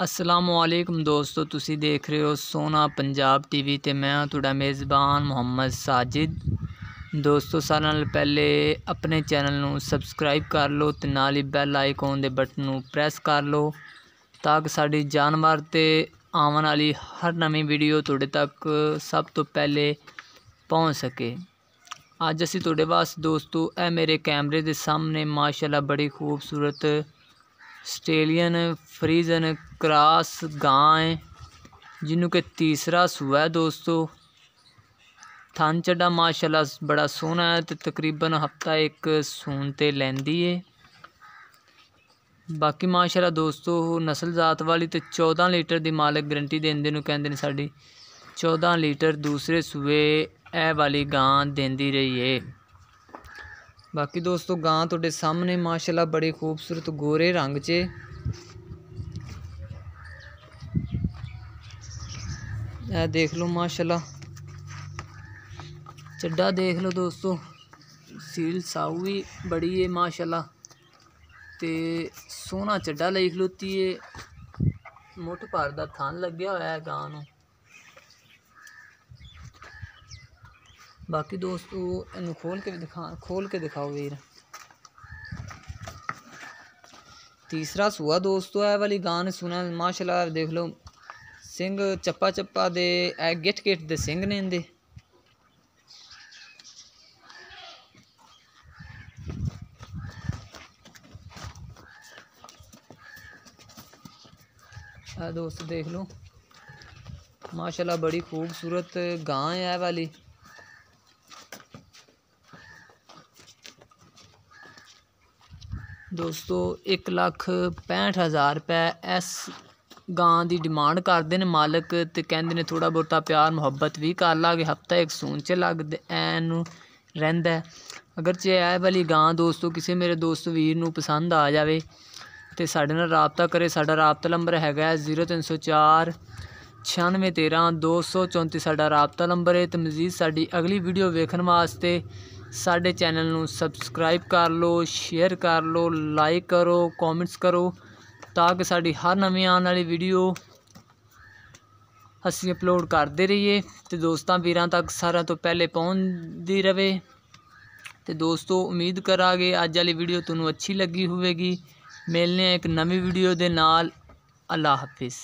असलामुअलैकुम दोस्तों, तुसी देख रहे हो सोना पंजाब टीवी ते मैं तुहाडा मेज़बान मोहम्मद साजिद। दोस्तों, सारे नाल पहले अपने चैनल नू सबसक्राइब कर लो ते नाल ही बैल आइकॉन दे बटन नू प्रेस कर लो ताकि साडी जानवर ते आवन वाली हर नवी वीडियो तुहाडे तक सब तो पहले पहुँच सके। अज असी तुहाडे वास्ते दोस्तों ए मेरे कैमरे दे सामने माशाअल्लाह बड़ी खूबसूरत ऑस्ट्रेलियन फ्रीजन क्रॉस गां है जिन्हों के तीसरा सूआ है। दोस्तों, थन चड्डा माशाअल्लाह बड़ा सोहना है तो तकरीबन हफ्ता एक सून ते लैंदी है। बाकी माशाअल्लाह दोस्तों नस्ल जात वाली तो 14 लीटर की मालिक गारंटी देंदे नूं कहंदे ने साडी 14 लीटर दूसरे सूए ए वाली गां देंदी रही है। बाकी दोस्तों गां तुहाडे सामने माशाअल्लाह बड़ी खूबसूरत गोरे रंग च ए देख लो माशाअल्लाह, चड्डा देख लो दोस्तों, सील साऊ भी बड़ी है माशाअल्लाह ते सोहना चड्डा लई खलोती है। मुठ भर दा थन लग्या होया है गां नूं। बाकी दोस्तों इनू खोल के दिखाओ वीर। तीसरा सूआ दोस्तों है वाली गां ने सुना माशाअल्लाह देख लो, सिंग चप्पा चप्पा दे गिट गिट दे सिंग ने इंदे। दोस्तों देख लो माशाअल्लाह बड़ी खूबसूरत गां है वाली। दोस्तों 1,65,000 रुपये इस गां की डिमांड करते हैं मालक ते कहंदे ने थोड़ा बहुता प्यार मुहब्बत भी कर लागे, हफ्ता एक सून च लगदे ऐन रहिंदा है। अगर जे ऐ वाली गां दोस्तों किसी मेरे दोस्त वीर नूं पसंद आ जाए तो साडे नाल राबता करे। साडा राबता नंबर हैगा 0304 9613 234 साडा राबता नंबर है। तो मजीद साडी अगली वीडियो वेखण वास्ते साडे चैनल नूं सबसक्राइब कर लो, शेयर कर लो, लाइक करो, कॉमेंट्स करो ताकि साडी हर नवी आने वाली वीडियो असी अपलोड करते रहिए तो दोस्तों वीरां तक सारिਆਂ तो पहले पहुँचती रहे। तो दोस्तों उम्मीद करांगे अज वाली वीडियो तुहानूं अच्छी लगी होवेगी। मिलने एक नवी वीडियो दे नाल। अल्लाह हाफिज़।